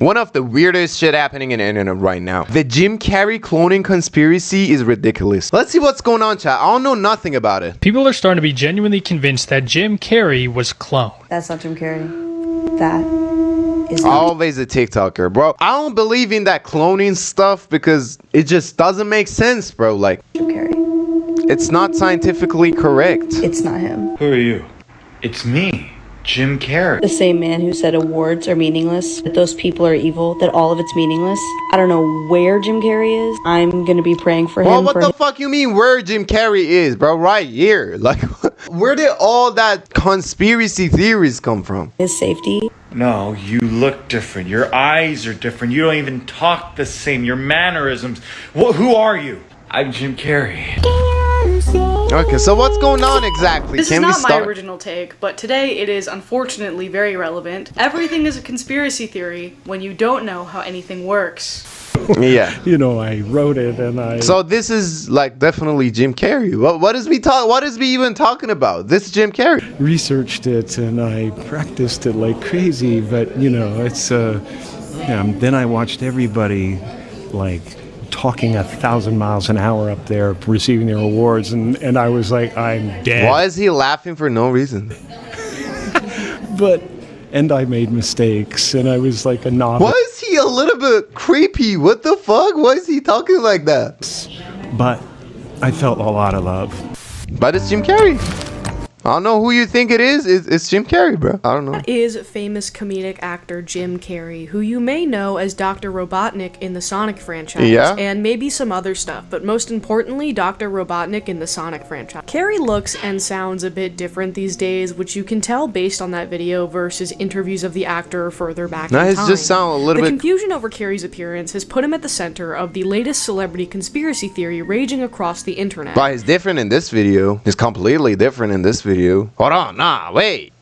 One of the weirdest shit happening in the internet right now. The Jim Carrey cloning conspiracy is ridiculous. Let's see what's going on, chat. I don't know nothing about it. People are starting to be genuinely convinced that Jim Carrey was cloned. That's not Jim Carrey. That is always a TikToker, bro. I don't believe in that cloning stuff because it just doesn't make sense, bro. Like, Jim Carrey. It's not scientifically correct. It's not him. Who are you? It's me, Jim Carrey. The same man who said awards are meaningless, that those people are evil, that all of it's meaningless. I don't know where Jim Carrey is. I'm gonna be praying for him. Well, what the fuck you mean where Jim Carrey is, bro? Right here. Like, where did all that conspiracy theories come from? His safety. No, you look different. Your eyes are different. You don't even talk the same. Your mannerisms. Who are you? I'm Jim Carrey. Okay, so what's going on exactly? This is not my original take, but today it is unfortunately very relevant. Everything is a conspiracy theory when you don't know how anything works. Yeah. You know, I wrote it and I... So this is like definitely Jim Carrey. What is we even talking about? This is Jim Carrey. Researched it and I practiced it like crazy, but you know, it's then I watched everybody like talking 1,000 miles an hour up there receiving their awards, and I was like, I'm dead. Why is he laughing for no reason? And I made mistakes, and I was like a novice. Why is he a little bit creepy? What the fuck? Why is he talking like that? But I felt a lot of love. But it's Jim Carrey. I don't know who you think it is. It's Jim Carrey, bro. I don't know. That is famous comedic actor Jim Carrey, who you may know as Dr. Robotnik in the Sonic franchise, and maybe some other stuff, but most importantly, Dr. Robotnik in the Sonic franchise. Carrey looks and sounds a bit different these days, which you can tell based on that video versus interviews of the actor further back in time. Just sound a little bit... The confusion over Carrey's appearance has put him at the center of the latest celebrity conspiracy theory raging across the internet. But he's different in this video. He's completely different in this video. Hold on, nah, wait.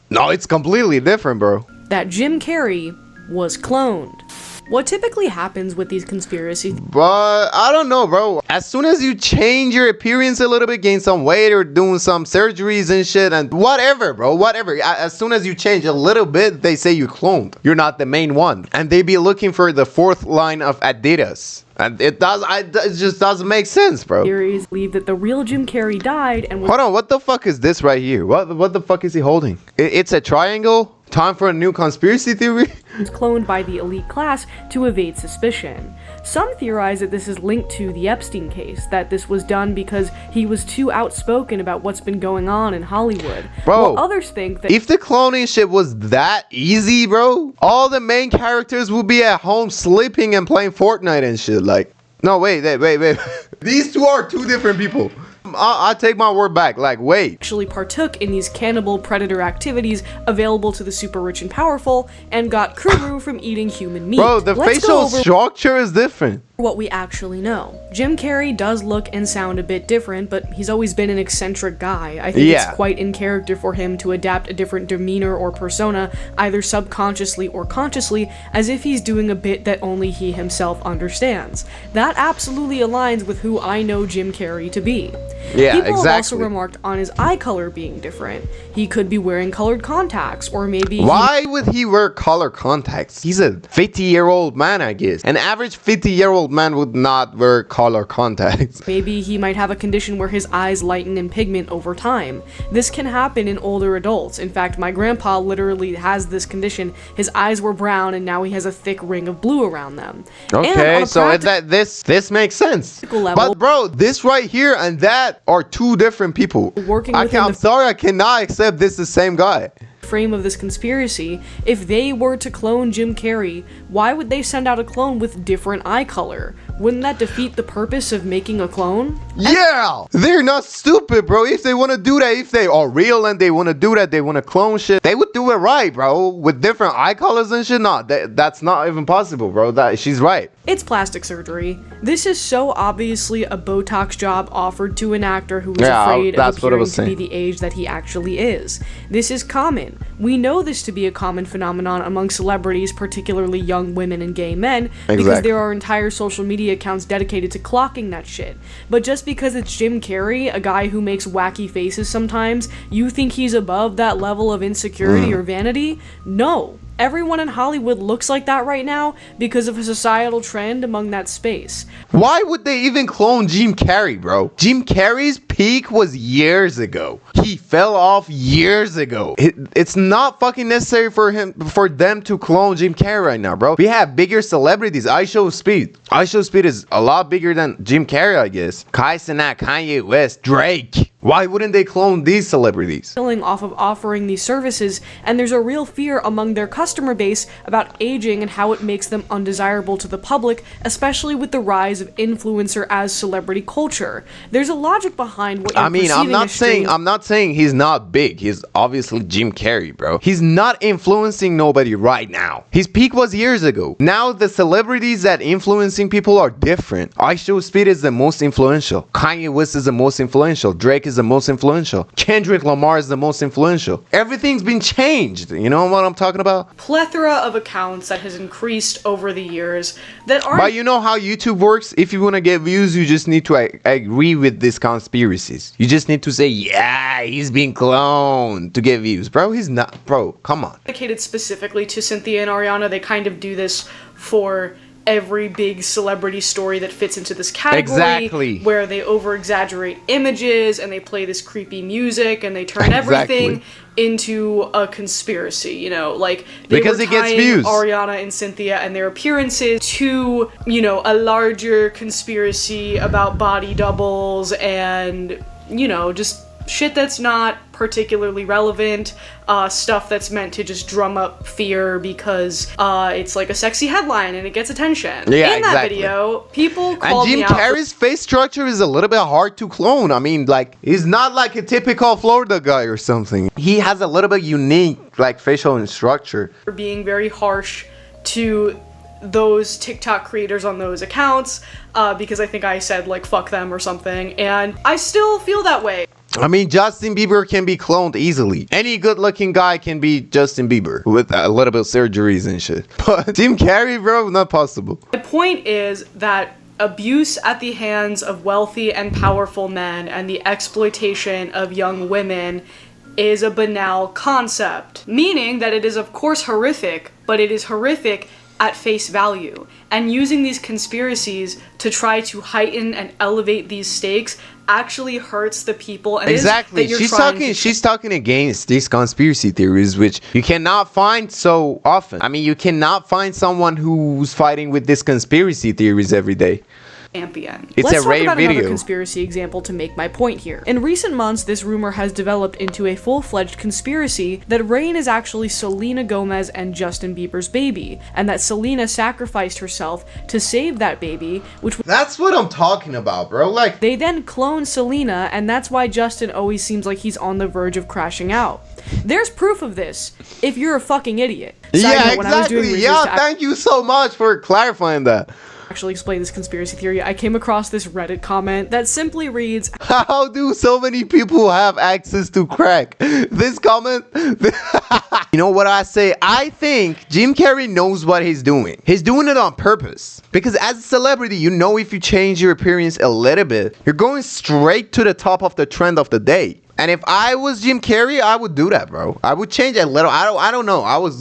No, it's completely different, bro. That Jim Carrey was cloned. What typically happens with these conspiracies? But I don't know, bro. As soon as you change your appearance a little bit, gain some weight or doing some surgeries and shit and whatever, bro, whatever. As soon as you change a little bit, they say you're cloned. You're not the main one. And they be looking for the fourth line of Adidas. And it just doesn't make sense, bro. Theories believe that the real Jim Carrey died and was... Hold on, what the fuck is this right here? What the fuck is he holding? It's a triangle? Time for a new conspiracy theory? Was cloned by the elite class to evade suspicion. Some theorize that this is linked to the Epstein case, that this was done because he was too outspoken about what's been going on in Hollywood. Bro, while others think that if the cloning shit was that easy, bro, all the main characters would be at home sleeping and playing Fortnite and shit. Like, no, wait. These two are two different people. I'll take my word back. Like, wait. Actually partook in these cannibal predator activities available to the super rich and powerful and got Kuru from eating human meat. Bro, the facial structure is different. What we actually know. Jim Carrey does look and sound a bit different, but he's always been an eccentric guy. I think it's quite in character for him to adapt a different demeanor or persona, either subconsciously or consciously, as if he's doing a bit that only he himself understands. That absolutely aligns with who I know Jim Carrey to be. Yeah, People exactly. have also remarked on his eye color being different. He could be wearing colored contacts, or maybe why would he wear color contacts? He's a 50-year-old man, I guess. An average 50-year-old man would not wear color contacts. Maybe he might have a condition where his eyes lighten in pigment over time. This can happen in older adults. In fact, my grandpa literally has this condition. His eyes were brown and now he has a thick ring of blue around them. Okay, so this makes sense. But bro, this right here and that are two different people. I'm sorry, I cannot accept this the same guy. Frame of this conspiracy, if they were to clone Jim Carrey, why would they send out a clone with different eye color? Wouldn't that defeat the purpose of making a clone? Yeah! They're not stupid, bro. If they want to do that, if they are real and they want to do that, they want to clone shit, they would do it right, bro. With different eye colors and shit, no, that's not even possible, bro. She's right. It's plastic surgery. This is so obviously a Botox job offered to an actor who is afraid of appearing to be the age that he actually is. This is common. We know this to be a common phenomenon among celebrities, particularly young women and gay men, because there are entire social media accounts dedicated to clocking that shit. But just because it's Jim Carrey, a guy who makes wacky faces sometimes, you think he's above that level of insecurity or vanity? No. Everyone in Hollywood looks like that right now because of a societal trend among that space. Why would they even clone Jim Carrey, bro? Jim Carrey's peak was years ago. He fell off years ago. It's not fucking necessary for them to clone Jim Carrey right now, bro. We have bigger celebrities. iShowSpeed is a lot bigger than Jim Carrey, I guess. Kai Cenat, Kanye West, Drake. Why wouldn't they clone these celebrities? Off of offering these services, and there's a real fear among their customer base about aging and how it makes them undesirable to the public, especially with the rise of influencer as celebrity culture. There's a logic behind what you're I'm not saying he's not big. He's obviously Jim Carrey, bro. He's not influencing nobody right now. His peak was years ago. Now the celebrities that influencing people are different. iShowSpeed is the most influential. Kanye West is the most influential. Drake is the most influential. Kendrick Lamar is the most influential. Everything's been changed. You know what I'm talking about? Plethora of accounts that has increased over the years that aren't... But you know how YouTube works? If you want to get views, you just need to agree with these conspiracies. You just need to say, yeah, he's been cloned to get views. Bro, he's not. Bro, come on. Dedicated specifically to Cynthia and Ariana. They kind of do this for every big celebrity story that fits into this category. Exactly. Where they over-exaggerate images and they play this creepy music and they turn everything into a conspiracy, you know, like they because were it gets tying views. Ariana and Cynthia and their appearances to, you know, a larger conspiracy about body doubles and, you know, just shit that's not particularly relevant, stuff that's meant to just drum up fear because it's like a sexy headline and it gets attention. Yeah, in that video, people called me out. And Jim Carrey's face structure is a little bit hard to clone. I mean, like, he's not like a typical Florida guy or something. He has a little bit unique, like, facial structure. For being very harsh to those TikTok creators on those accounts, because I think I said, like, fuck them or something, and I still feel that way. I mean, Justin Bieber can be cloned easily. Any good-looking guy can be Justin Bieber with a little bit of surgeries and shit. But Jim Carrey, bro, not possible. My point is that abuse at the hands of wealthy and powerful men and the exploitation of young women is a banal concept. Meaning that it is of course horrific, but it is horrific at face value. And using these conspiracies to try to heighten and elevate these stakes actually hurts the people. And exactly. She's talking against these conspiracy theories, which you cannot find so often. I mean, you cannot find someone who's fighting with these conspiracy theories every day. Champion. It's Let's a rare talk about video. Another conspiracy example to make my point here. In recent months, this rumor has developed into a full-fledged conspiracy that Rain is actually Selena Gomez and Justin Bieber's baby, and that Selena sacrificed herself to save that baby, That's what I'm talking about, bro. Like, they then clone Selena, and that's why Justin always seems like he's on the verge of crashing out. There's proof of this, if you're a fucking idiot. yeah, exactly. Yeah, thank you so much for clarifying that. Actually explain this conspiracy theory, I came across this Reddit comment that simply reads, how do so many people have access to crack? This comment, you know what I say? I think Jim Carrey knows what he's doing. He's doing it on purpose. Because as a celebrity, you know if you change your appearance a little bit, you're going straight to the top of the trend of the day. And if I was Jim Carrey, I would do that, bro. I would change a little. I don't know. I was